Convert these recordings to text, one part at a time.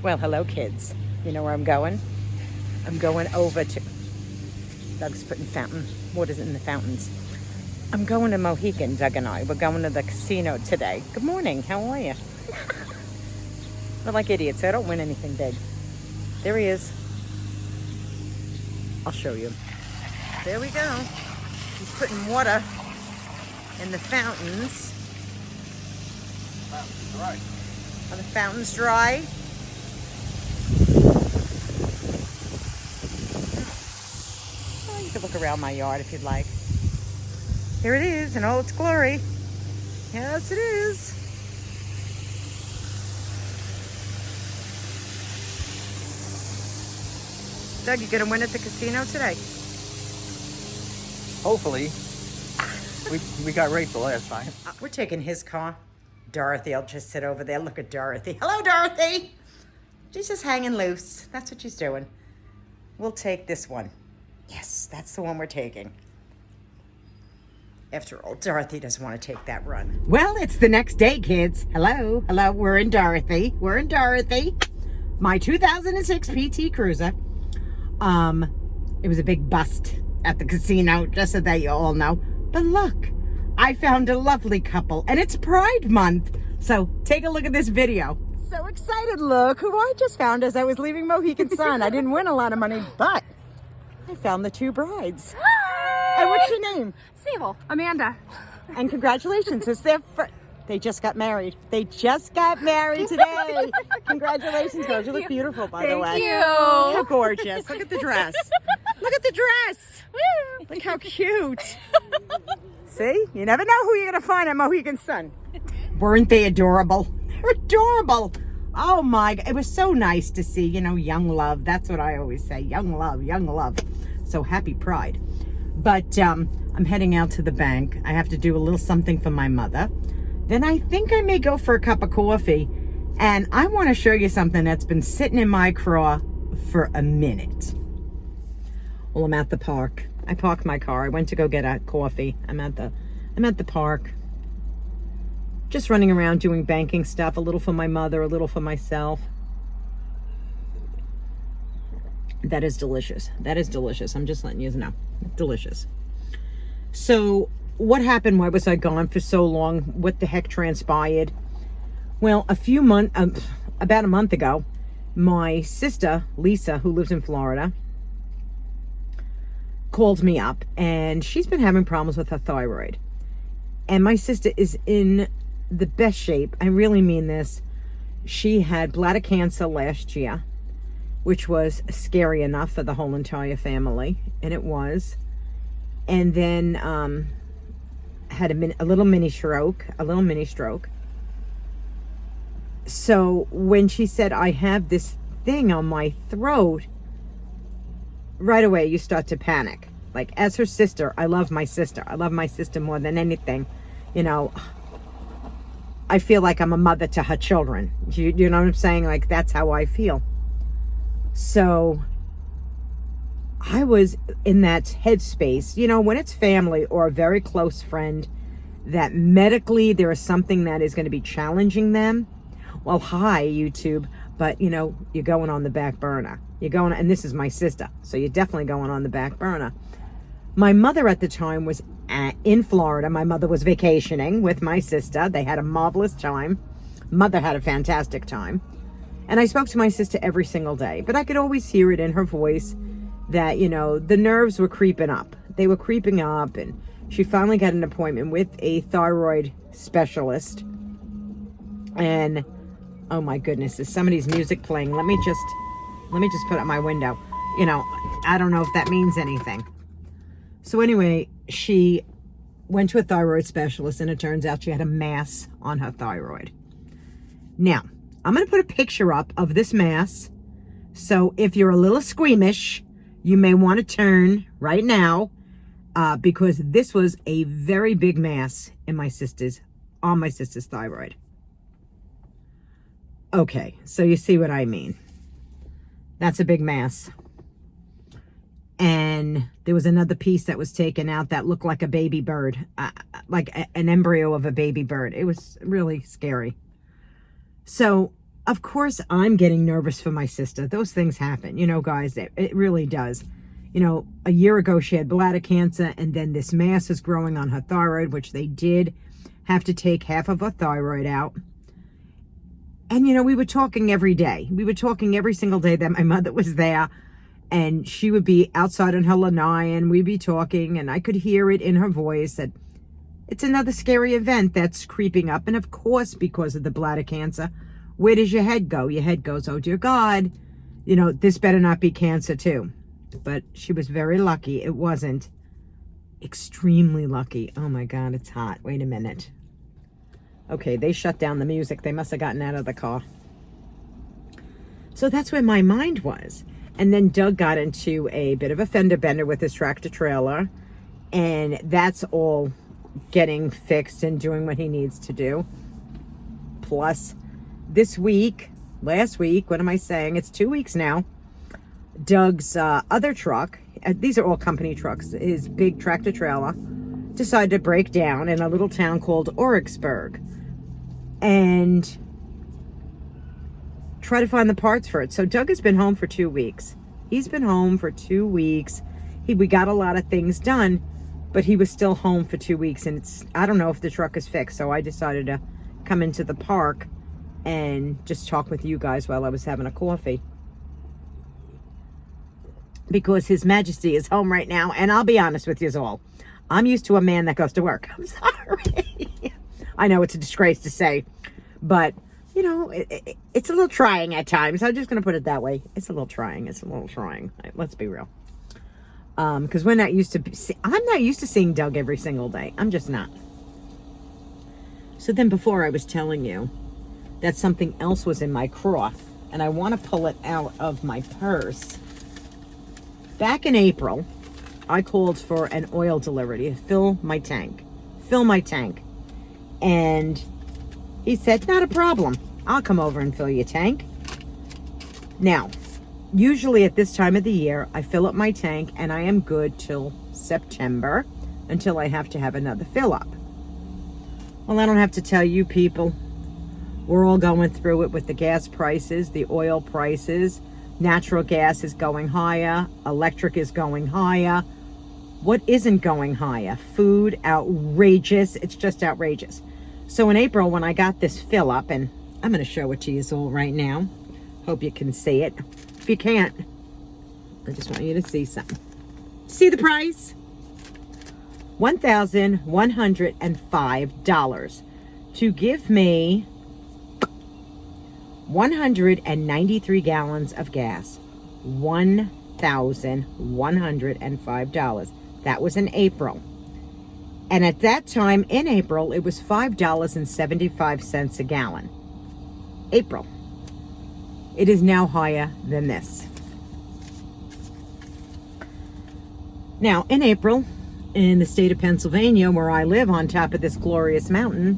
Well, hello, kids. You know where I'm going? I'm going over to... Doug's putting fountain waters in the fountains. I'm going to Mohican, Doug and I. We're going to the casino today. Good morning. How are you? We're like idiots. I don't win anything big. There he is. I'll show you. There we go. He's putting water in the fountains. Fountain's dry. Are the fountains dry? Oh, you can look around my yard if you'd like. Here it is in all its glory. Yes, it is. Doug, you gonna win at the casino today? Hopefully. We got raped the last time. We're taking his car. Dorothy, I'll just sit over there. Look at Dorothy. Hello, Dorothy. She's just hanging loose. That's what she's doing. We'll take this one. Yes, that's the one we're taking. After all, Dorothy doesn't want to take that run. Well, it's the next day, kids. Hello. Hello, we're in Dorothy. We're in Dorothy. My 2006 PT Cruiser. It was a big bust at the casino, just so that you all know. But look, I found a lovely couple, and it's Pride Month. So take a look at this video. So excited, look who I just found as I was leaving Mohican Sun. I didn't win a lot of money, but I found the two brides. Hi! And what's your name? Sable. Amanda. And congratulations, it's their they just got married. They just got married today. Congratulations, girls. You look beautiful, by the way. Thank you. How gorgeous. Look at the dress. Look at the dress. Look how cute. See? You never know who you're going to find at Mohican Sun. Weren't they adorable? They're adorable. Oh my God. It was so nice to see, young love. That's what I always say. Young love, young love. So happy Pride. But I'm heading out to the bank. I have to do a little something for my mother. Then I think I may go for a cup of coffee. And I want to show you something that's been sitting in my craw for a minute. Well, I'm at the park. I parked my car. I went to go get a coffee. I'm at the park. Just running around doing banking stuff. A little for my mother, a little for myself. That is delicious. That is delicious. I'm just letting you know. Delicious. So what happened? Why was I gone for so long? What the heck transpired? Well, about a month ago, my sister, Lisa, who lives in Florida, called me up, and she's been having problems with her thyroid. And my sister is in the best shape. I really mean this. She had bladder cancer last year, which was scary enough for the whole entire family, and it was. And then had a little mini stroke. So when she said, I have this thing on my throat, right away you start to panic. Like, as her sister, I love my sister. I love my sister more than anything. I feel like I'm a mother to her children. You know what I'm saying? Like, that's how I feel. So I was in that headspace. When it's family or a very close friend that medically there is something that is going to be challenging them. Well, hi, YouTube, but you're going on the back burner. You're going, and this is my sister, so you're definitely going on the back burner. My mother at the time was in Florida. My mother was vacationing with my sister. They had a marvelous time. Mother had a fantastic time. And I spoke to my sister every single day, but I could always hear it in her voice that, the nerves were creeping up. They were creeping up, and she finally got an appointment with a thyroid specialist. And oh my goodness, there's somebody's music playing. Let me just put up my window. I don't know if that means anything. So anyway, she went to a thyroid specialist, and it turns out she had a mass on her thyroid. Now, I'm going to put a picture up of this mass. So if you're a little squeamish, you may want to turn right now, because this was a very big mass on my sister's thyroid. Okay, so you see what I mean. That's a big mass. And there was another piece that was taken out that looked like a baby bird, like an embryo of a baby bird. It was really scary. So of course, I'm getting nervous for my sister. Those things happen, you know, guys. It really does. You know, a year ago she had bladder cancer, and then this mass is growing on her thyroid, which they did have to take half of her thyroid out. And, you know, we were talking every day. We were talking every single day that my mother was there, and she would be outside on her lanai, and we'd be talking, and I could hear it in her voice that it's another scary event that's creeping up. And of course, because of the bladder cancer, where does your head go? Your head goes, oh dear God, you know, this better not be cancer too. But she was very lucky. It wasn't. Extremely lucky. Oh my God, it's hot. Wait a minute. Okay, they shut down the music. They must have gotten out of the car. So that's where my mind was. And then Doug got into a bit of a fender bender with his tractor trailer. And that's all getting fixed and doing what he needs to do. Plus, this week, last week, what am I saying? It's 2 weeks now. Doug's other truck, these are all company trucks, his big tractor trailer, decided to break down in a little town called Oryxburg and try to find the parts for it. So Doug has been home for 2 weeks. He's been home for 2 weeks. We got a lot of things done, but he was still home for 2 weeks, and I don't know if the truck is fixed, so I decided to come into the park and just talk with you guys while I was having a coffee. Because His Majesty is home right now, and I'll be honest with you all. I'm used to a man that goes to work. I'm sorry. I know it's a disgrace to say, but, you know, it's a little trying at times. I'm just going to put it that way. It's a little trying. It's a little trying. Let's be real. Because we're not used to, I'm not used to seeing Doug every single day. I'm just not. So then before I was telling you that something else was in my craw, and I want to pull it out of my purse. Back in April, I called for an oil delivery to fill my tank. And he said, not a problem. I'll come over and fill your tank. Now, usually at this time of the year, I fill up my tank and I am good till September until I have to have another fill up. Well, I don't have to tell you people. We're all going through it with the gas prices, the oil prices. Natural gas is going higher. Electric is going higher. What isn't going higher? Food, outrageous. It's just outrageous. So in April, when I got this fill up, and I'm going to show it to you all right now. Hope you can see it. If you can't, I just want you to see something. See the price? $1,105 to give me 193 gallons of gas. $1,105. That was in April. And at that time in April, it was $5.75 a gallon. April. It is now higher than this. Now, in April, in the state of Pennsylvania, where I live on top of this glorious mountain,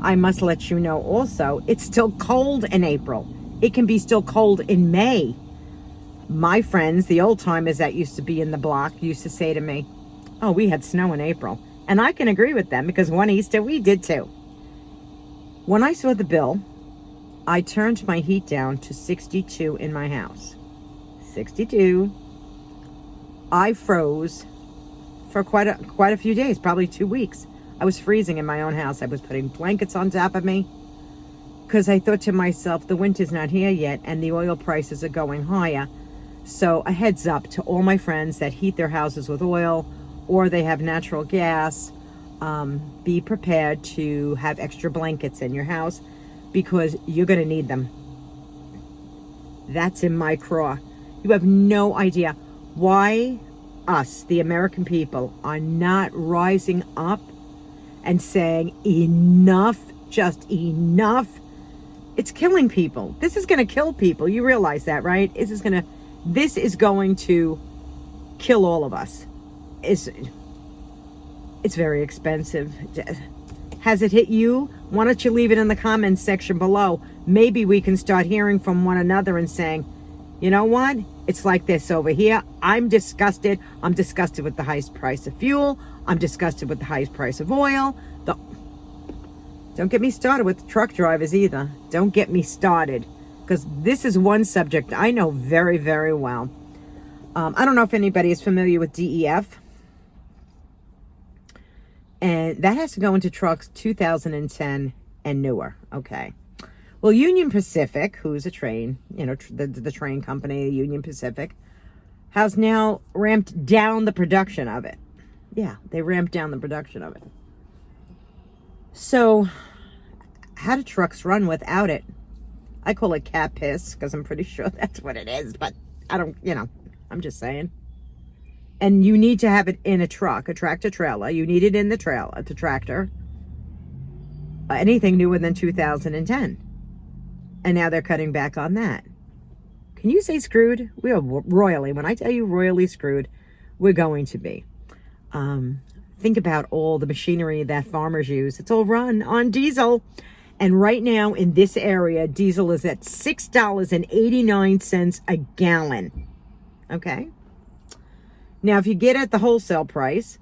I must let you know also, it's still cold in April. It can be still cold in May. My friends, the old timers that used to be in the block, used to say to me, oh, we had snow in April. And I can agree with them because one Easter we did too. When I saw the bill, I turned my heat down to 62 in my house. 62. I froze for quite a few days, probably 2 weeks. I was freezing in my own house. I was putting blankets on top of me because I thought to myself, the winter's not here yet and the oil prices are going higher. So a heads up to all my friends that heat their houses with oil or they have natural gas. Be prepared to have extra blankets in your house because you're going to need them. That's in my craw. You have no idea why us, the American people, are not rising up and saying enough, just enough. It's killing people. This is going to kill people. You realize that, right? This is going to kill all of us. It's very expensive. Has it hit you? Why don't you leave it in the comments section below? Maybe we can start hearing from one another and saying, you know what? It's like this over here. I'm disgusted. I'm disgusted with the highest price of fuel. I'm disgusted with the highest price of oil. Don't get me started with truck drivers either. Don't get me started, because this is one subject I know very, very well. I don't know if anybody is familiar with DEF. And that has to go into trucks 2010 and newer. Okay. Well, Union Pacific, who's a train, the train company, Union Pacific, has now ramped down the production of it. Yeah, they ramped down the production of it. So, how do trucks run without it? I call it cat piss, because I'm pretty sure that's what it is, but I don't, I'm just saying. And you need to have it in a truck, a tractor trailer. You need it in the trailer, the tractor. Anything newer than 2010. And now they're cutting back on that. Can you say screwed? We are royally, when I tell you royally screwed, we're going to be. Think about all the machinery that farmers use. It's all run on diesel. And right now in this area, diesel is at $6.89 a gallon. Okay? Now, if you get at the wholesale price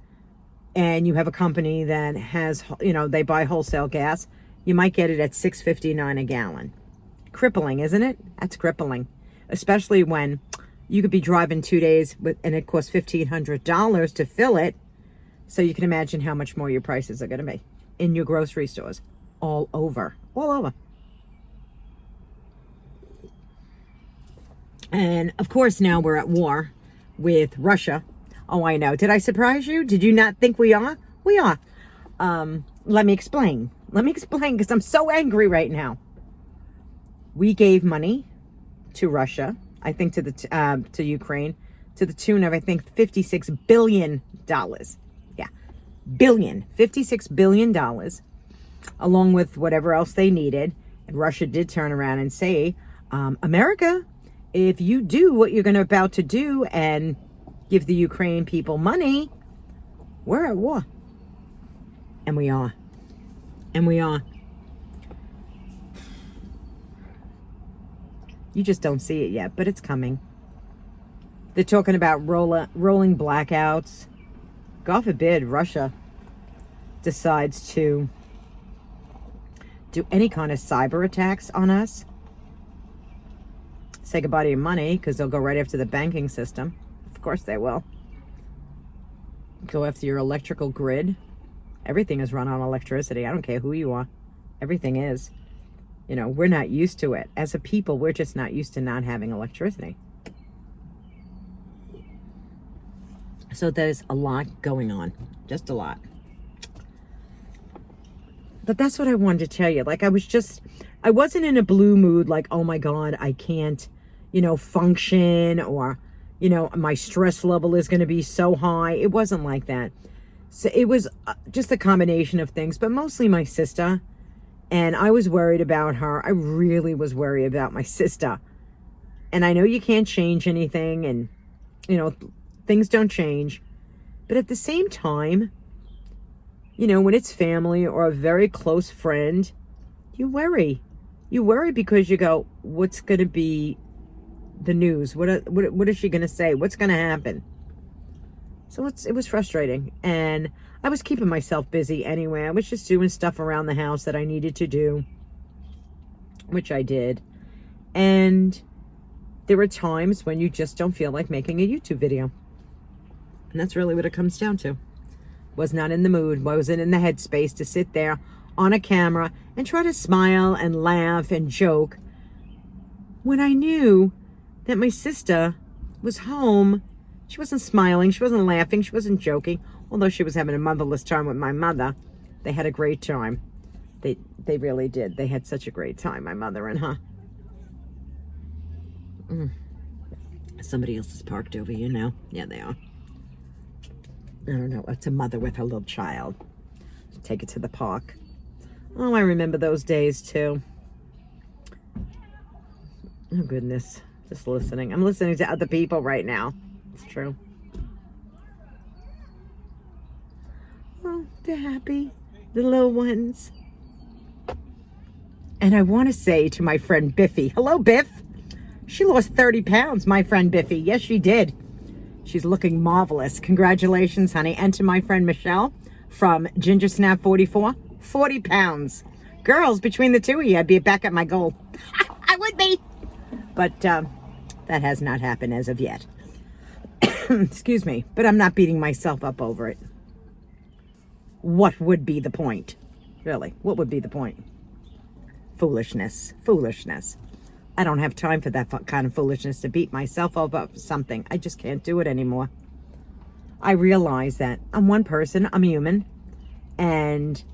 and you have a company that has, they buy wholesale gas, you might get it at $6.59 a gallon. Crippling, isn't it? That's crippling. Especially when you could be driving 2 days and it costs $1,500 to fill it. So you can imagine how much more your prices are going to be in your grocery stores all over. And of course, now we're at war with Russia. Oh, I know. Did I surprise you? Did you not think we are? We are. Let me explain. Because I'm so angry right now. We gave money to Russia, I think to Ukraine, to the tune of, I think, $56 billion. Yeah, $56 billion, along with whatever else they needed. And Russia did turn around and say, America, if you do what you're about to do and give the Ukraine people money, we're at war. And we are. You just don't see it yet, but it's coming. They're talking about rolling blackouts. God forbid Russia decides to do any kind of cyber attacks on us. Say goodbye to your money, because they'll go right after the banking system. Of course they will. Go after your electrical grid. Everything is run on electricity. I don't care who you are. Everything is. We're not used to it. As a people, we're just not used to not having electricity. So there's a lot going on. Just a lot. But that's what I wanted to tell you. Like, I wasn't in a blue mood, like, oh my God, I can't, function, or, my stress level is going to be so high. It wasn't like that. So it was just a combination of things, but mostly my sister. And I was worried about her. I really was worried about my sister. And I know you can't change anything, and, things don't change. But at the same time, when it's family or a very close friend, you worry. You worry because you go, what's going to be the news? What is she going to say? What's going to happen? So it was frustrating. And I was keeping myself busy anyway. I was just doing stuff around the house that I needed to do, which I did. And there were times when you just don't feel like making a YouTube video. And that's really what it comes down to. Was not in the mood, wasn't in the headspace to sit there on a camera and try to smile and laugh and joke when I knew that my sister was home. She wasn't smiling, she wasn't laughing, she wasn't joking. Although she was having a motherless time with my mother, they had a great time. They really did. They had such a great time, my mother and her. Somebody else is parked over here now. Yeah, they are. I don't know. It's a mother with her little child. Take it to the park. Oh, I remember those days too. Oh, goodness. Just listening. I'm listening to other people right now. It's true. Oh, they're happy. The little ones. And I want to say to my friend Biffy, hello, Biff. She lost 30 pounds, my friend Biffy. Yes, she did. She's looking marvelous. Congratulations, honey. And to my friend Michelle from Ginger Snap 44, 40 pounds. Girls, between the two of you, I'd be back at my goal. I would be. But that has not happened as of yet. Excuse me. But I'm not beating myself up over it. What would be the point? Really, what would be the point? Foolishness. Foolishness. I don't have time for that kind of foolishness to beat myself up over something. I just can't do it anymore. I realize that I'm one person. I'm human. And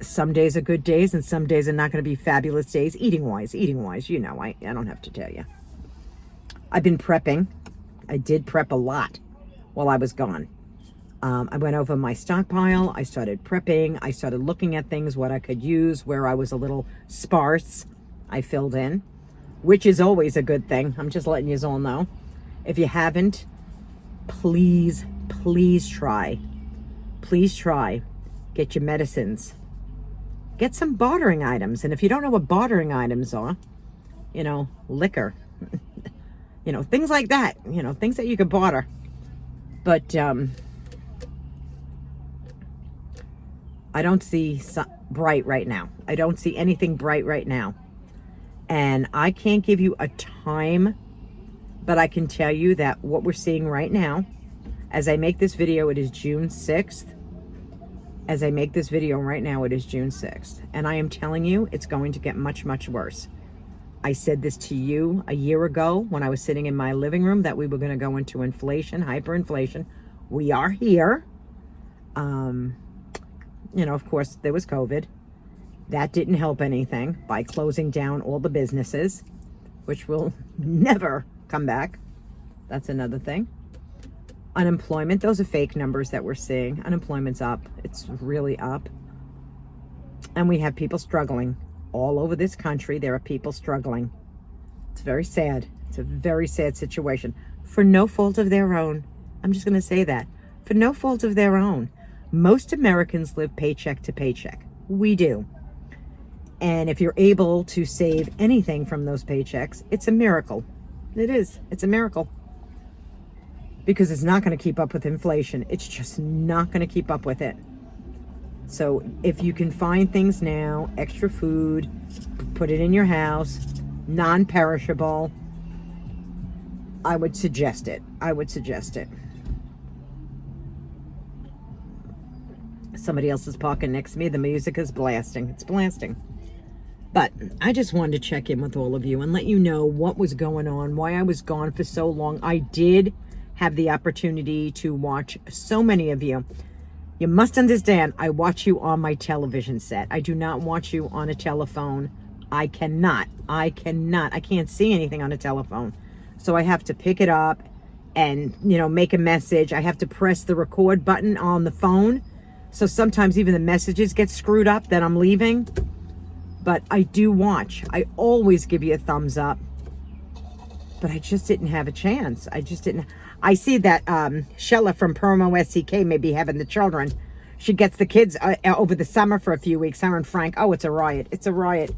some days are good days and some days are not going to be fabulous days. Eating wise, you know, I don't have to tell you. I've been prepping. I did prep a lot while I was gone. I went over my stockpile. I started prepping. I started looking at things, what I could use, where I was a little sparse. I filled in, which is always a good thing. I'm just letting you all know. If you haven't, please try. Please try. Get your medicines. Get some bartering items. And if you don't know what bartering items are, you know, liquor, you know, things like that, you know, things that you could barter. But I don't see bright right now. I don't see anything bright right now. And I can't give you a time, but I can tell you that what we're seeing right now, as I make this video, it is June 6th. As I make this video right now, it is June 6th. And I am telling you, it's going to get much, much worse. I said this to you a year ago when I was sitting in my living room that we were going to go into inflation, hyperinflation. We are here. You know, of course, there was COVID. That didn't help anything by closing down all the businesses, which will never come back. That's another thing. Unemployment, those are fake numbers that we're seeing. Unemployment's up. It's really up. And we have people struggling. All over this country, there are people struggling. It's very sad. It's a very sad situation. For no fault of their own. I'm just going to say that. For no fault of their own. Most Americans live paycheck to paycheck. We do. And if you're able to save anything from those paychecks, it's a miracle. It is. It's a miracle. Because it's not going to keep up with inflation. It's just not going to keep up with it. So if you can find things now, extra food, put it in your house, non-perishable, I would suggest it. I would suggest it. Somebody else is parking next to me. The music is blasting. It's blasting. But I just wanted to check in with all of you and let you know what was going on, why I was gone for so long. I did have the opportunity to watch so many of you. You must understand, I watch you on my television set. I do not watch you on a telephone. I cannot. I can't see anything on a telephone. So I have to pick it up and, you know, make a message. I have to press the record button on the phone. So sometimes even the messages get screwed up that I'm leaving. But I do watch. I always give you a thumbs up. But I just didn't have a chance. I just didn't. I see that Shella from Promo SCK may be having the children. She gets the kids over the summer for a few weeks. Her and Frank. Oh, it's a riot. It's a riot.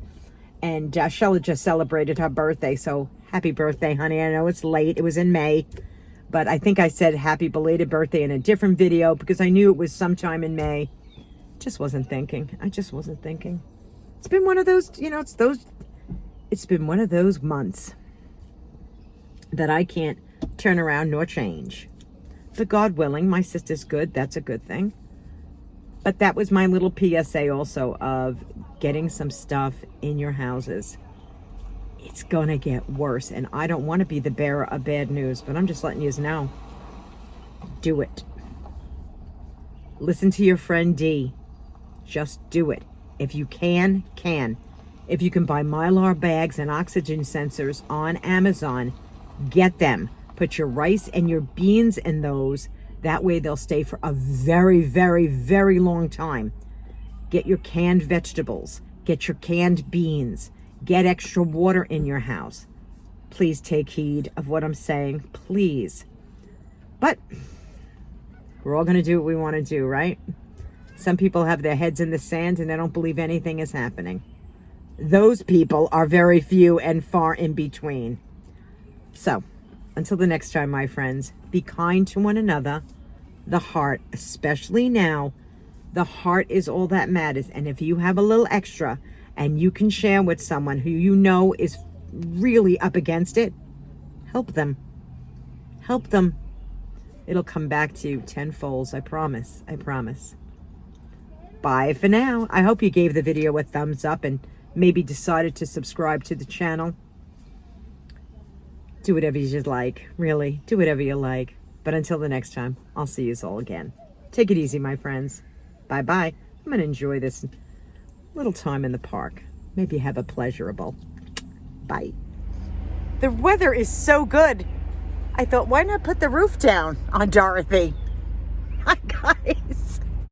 And Shella just celebrated her birthday. So happy birthday, honey. I know it's late. It was in May. But I think I said happy belated birthday in a different video because I knew it was sometime in May. Just wasn't thinking. I just wasn't thinking. It's been one of those, you know, it's been one of those months that I can't turn around nor change. But God willing, my sister's good. That's a good thing. But that was my little PSA also of getting some stuff in your houses. It's going to get worse. And I don't want to be the bearer of bad news, but I'm just letting you know. Do it. Listen to your friend D. Just do it. If you can. If you can buy Mylar bags and oxygen sensors on Amazon, get them. Put your rice and your beans in those. That way they'll stay for a very, very, very long time. Get your canned vegetables. Get your canned beans. Get extra water in your house. Please take heed of what I'm saying. Please. But we're all going to do what we want to do, right? Some people have their heads in the sand and they don't believe anything is happening. Those people are very few and far in between. So, until the next time, my friends, be kind to one another. The heart, especially now The heart is all that matters. And if you have a little extra and you can share with someone who you know is really up against it, help them. Help them. It'll come back to you tenfold. I promise. I promise. Bye for now. I hope you gave the video a thumbs up and maybe decided to subscribe to the channel. Do whatever you like. Really, do whatever you like. But until the next time, I'll see you all again. Take it easy, my friends. Bye-bye. I'm going to enjoy this little time in the park. Maybe have a pleasurable. Bye. The weather is so good. I thought, why not put the roof down on Dorothy? Hi, guys.